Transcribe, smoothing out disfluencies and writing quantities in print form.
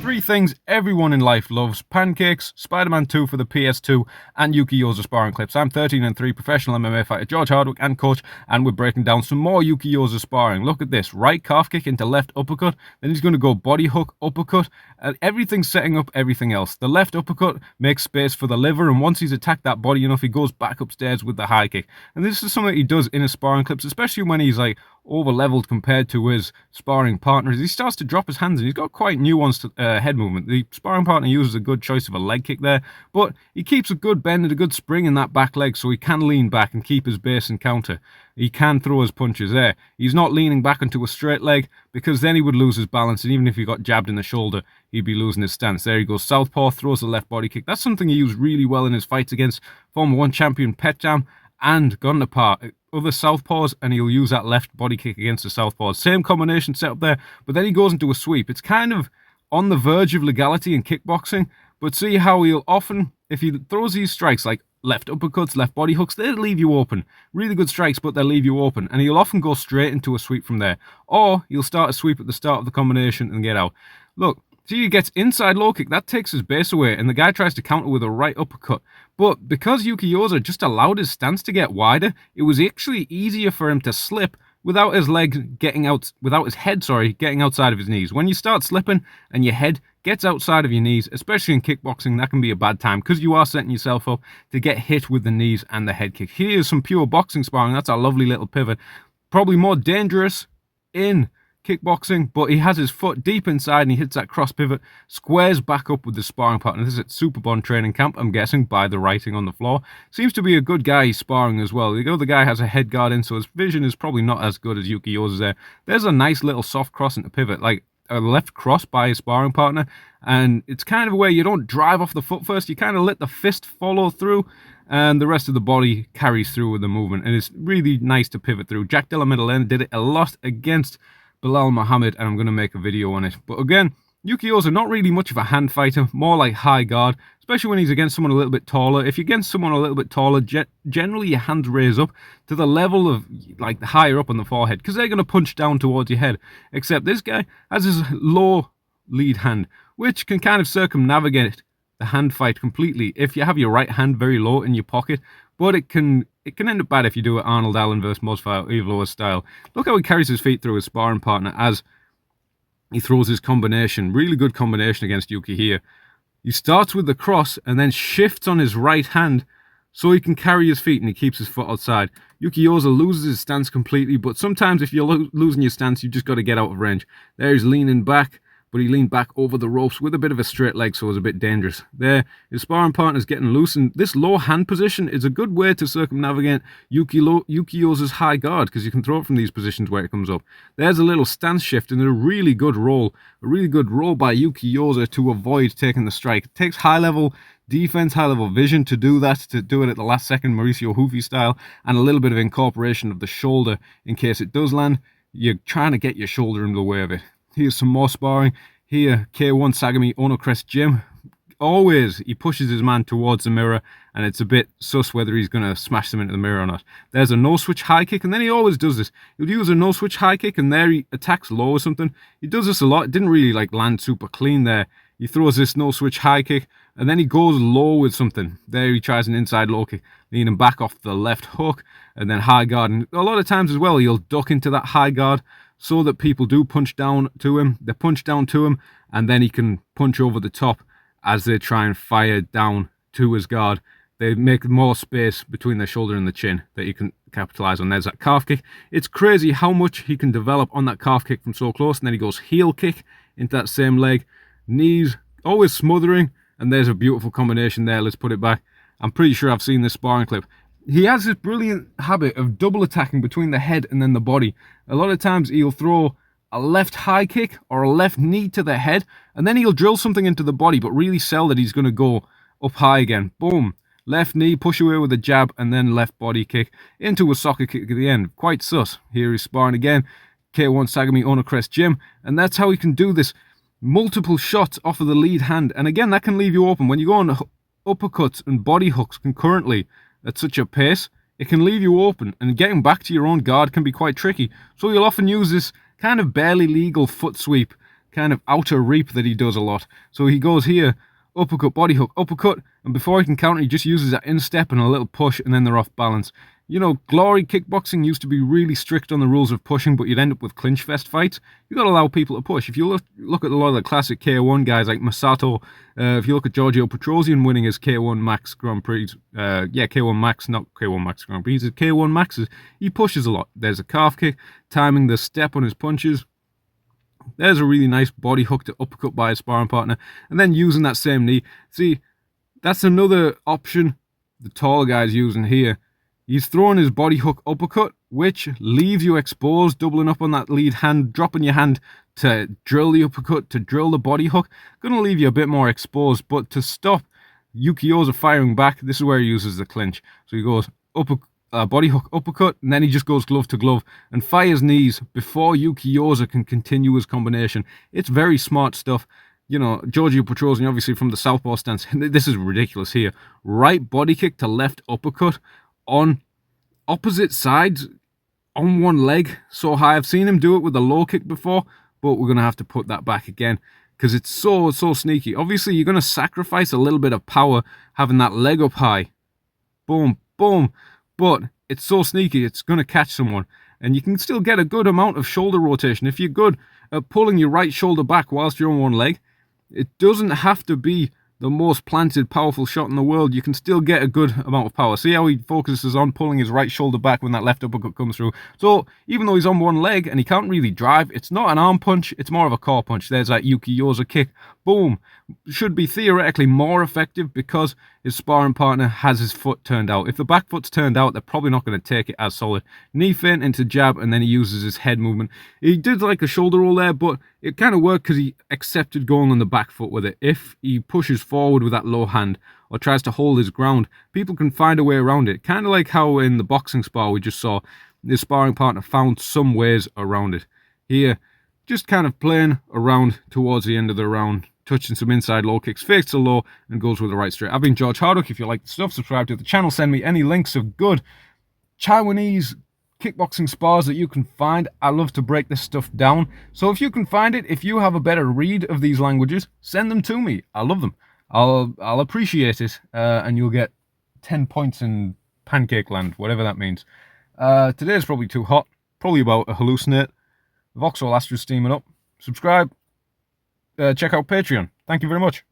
Three things everyone in life loves: pancakes, Spider-Man 2 for the PS2, and Yuki Yoza Sparring Clips. I'm 13-3 professional MMA fighter George Hardwick and coach, and we're breaking down some more Yuki Yoza sparring. Look at this: right calf kick into left uppercut, then he's going to go body hook, uppercut, and everything's setting up everything else. The left uppercut makes space for the liver, and once he's attacked that body enough, he goes back upstairs with the high kick. And this is something he does in his sparring clips, especially when he's like over-leveled compared to his sparring partners. He starts to drop his hands, and he's got quite nuanced head movement. The sparring partner uses a good choice of a leg kick there, but he keeps a good bend and a good spring in that back leg, so he can lean back and keep his base and counter. He can throw his punches there. He's not leaning back into a straight leg, because then he would lose his balance, and even if he got jabbed in the shoulder, he'd be losing his stance. There he goes, southpaw, throws the left body kick. That's something he used really well in his fights against former one champion Pet Jam and Gundapar. Other southpaws, and he'll use that left body kick against the southpaws. Same combination set up there, but then he goes into a sweep. It's kind of on the verge of legality in kickboxing, but see how he'll often, if he throws these strikes like left uppercuts, left body hooks, they'll leave you open. Really good strikes, but they'll leave you open, and he'll often go straight into a sweep from there. Or he'll start a sweep at the start of the combination and get out. Look, see, he gets inside low kick, that takes his base away, and the guy tries to counter with a right uppercut. But because Yuki Yoza just allowed his stance to get wider, it was actually easier for him to slip without his leg getting out, without his head, getting outside of his knees. When you start slipping and your head gets outside of your knees, especially in kickboxing, that can be a bad time, because you are setting yourself up to get hit with the knees and the head kick. Here's some pure boxing sparring. That's a lovely little pivot. Probably more dangerous in kickboxing, but he has his foot deep inside and he hits that cross pivot, squares back up with the sparring partner. This is at Superbond training camp, I'm guessing, by the writing on the floor. Seems to be a good guy sparring as well. The other guy has a head guard in, so his vision is probably not as good as Yuki Yoza's there. There's a nice little soft cross into pivot, like a left cross by his sparring partner, and it's kind of where you don't drive off the foot first, you kind of let the fist follow through, and the rest of the body carries through with the movement, and it's really nice to pivot through. Jack Della Maddalena did it a lot against Bilal Muhammad, and I'm going to make a video on it. But again, Yuki Yoza, not really much of a hand fighter, more like high guard, especially when he's against someone a little bit taller. If you're against someone a little bit taller, generally your hands raise up to the level of, like, higher up on the forehead, because they're going to punch down towards your head. Except this guy has his low lead hand, which can kind of circumnavigate the hand fight completely if you have your right hand very low in your pocket, but it can end up bad if you do it Arnold Allen versus Mosfire Evloa style. Look how he carries his feet through his sparring partner as he throws his combination. Really good combination against Yuki here. He starts with the cross and then shifts on his right hand so he can carry his feet, and he keeps his foot outside. Yuki Yoza loses his stance completely, but sometimes if you're losing your stance, you just got to get out of range. There he's leaning back, but he leaned back over the ropes with a bit of a straight leg, so it was a bit dangerous. There, his sparring partner's getting loose, and this low hand position is a good way to circumnavigate Yuki Yoza's high guard, because you can throw it from these positions where it comes up. There's a little stance shift and a really good roll by Yuki Yoza to avoid taking the strike. It takes high-level defense, high-level vision to do that, to do it at the last second, Mauricio Hoofy style, and a little bit of incorporation of the shoulder in case it does land. You're trying to get your shoulder in the way of it. Here's some more sparring. Here, K1 Sagami Onocrest Gym. Always, he pushes his man towards the mirror, and it's a bit sus whether he's going to smash them into the mirror or not. There's a no-switch high kick, and then he always does this. He'll use a no-switch high kick, and there he attacks low or something. He does this a lot. It didn't really land super clean there. He throws this no-switch high kick, and then he goes low with something. There he tries an inside low kick, leaning back off the left hook, and then high guard. And a lot of times as well, he'll duck into that high guard, so that people do punch down to him. They punch down to him, and then he can punch over the top as they try and fire down to his guard. They make more space between their shoulder and the chin that you can capitalize on. There's that calf kick. It's crazy how much he can develop on that calf kick from so close, and then he goes heel kick into that same leg. Knees, always smothering, and there's a beautiful combination there. Let's put it back. I'm pretty sure I've seen this sparring clip. He has this brilliant habit of double attacking between the head and then the body. A lot of times he'll throw a left high kick or a left knee to the head, and then he'll drill something into the body, but really sell that he's going to go up high again. Boom. Left knee, push away with a jab, and then left body kick into a soccer kick at the end. Quite sus. Here he's sparring again. K1 Sagami Onocrest Gym. And that's how he can do this. Multiple shots off of the lead hand. And again, that can leave you open. When you go on uppercuts and body hooks concurrently at such a pace, it can leave you open, and getting back to your own guard can be quite tricky. So you'll often use this kind of barely legal foot sweep kind of outer reap that he does a lot. So he goes here, uppercut, body hook, uppercut, and before he can counter, he just uses that instep and a little push, and then they're off balance. You know, glory kickboxing used to be really strict on the rules of pushing, but you'd end up with clinch fest fights. You got to allow people to push. If you look at a lot of the classic K1 guys like Masato, if you look at Giorgio Petrosian winning his K1 Max Grand Prix, K1 Max, not K1 Max Grand Prix, his K1 Maxes, he pushes a lot. There's a calf kick, timing the step on his punches. There's a really nice body hook to uppercut by his sparring partner, and then using that same knee. See, that's another option the tall guy's using here. He's throwing his body hook uppercut, which leaves you exposed, doubling up on that lead hand, dropping your hand to drill the uppercut, to drill the body hook. Going to leave you a bit more exposed, but to stop Yuki Yoza firing back, this is where he uses the clinch. So he goes body hook uppercut, and then he just goes glove to glove and fires knees before Yuki Yoza can continue his combination. It's very smart stuff. You know, Giorgio Petrosian, obviously from the southpaw stance, this is ridiculous here. Right body kick to left uppercut on opposite sides on one leg so high. I've seen him do it with a low kick before, but we're going to have to put that back again because it's so sneaky. Obviously, you're going to sacrifice a little bit of power having that leg up high. Boom, boom. But it's so sneaky, it's going to catch someone. And you can still get a good amount of shoulder rotation. If you're good at pulling your right shoulder back whilst you're on one leg, it doesn't have to be the most planted, powerful shot in the world. You can still get a good amount of power. See how he focuses on pulling his right shoulder back when that left uppercut comes through. So even though he's on one leg and he can't really drive, it's not an arm punch, it's more of a core punch. There's that Yuki Yoza kick. Boom. Should be theoretically more effective because his sparring partner has his foot turned out. If the back foot's turned out, they're probably not going to take it as solid. Knee feint into jab, and then he uses his head movement. He did like a shoulder roll there, but it kind of worked because he accepted going on the back foot with it. If he pushes forward with that low hand or tries to hold his ground, people can find a way around it. Kind of like how in the boxing spar we just saw, his sparring partner found some ways around it. Here, just kind of playing around towards the end of the round, touching some inside low kicks, fakes a low, and goes with the right straight. I've been George Hardwick. If you like the stuff, subscribe to the channel. Send me any links of good Taiwanese kickboxing spars that you can find. I love to break this stuff down. So if you can find it, if you have a better read of these languages, send them to me. I love them. I'll appreciate it, and you'll get 10 points in pancake land, whatever that means. Today's probably too hot. Probably about to hallucinate. Vauxhall Astra's steaming up. Subscribe. Check out Patreon. Thank you very much.